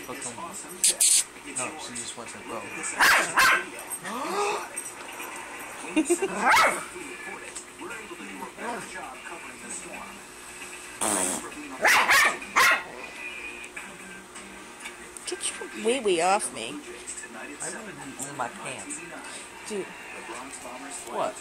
fuck on me. No, she just wants to go. Get your wee-wee off me. I want to be in my pants. Dude. What?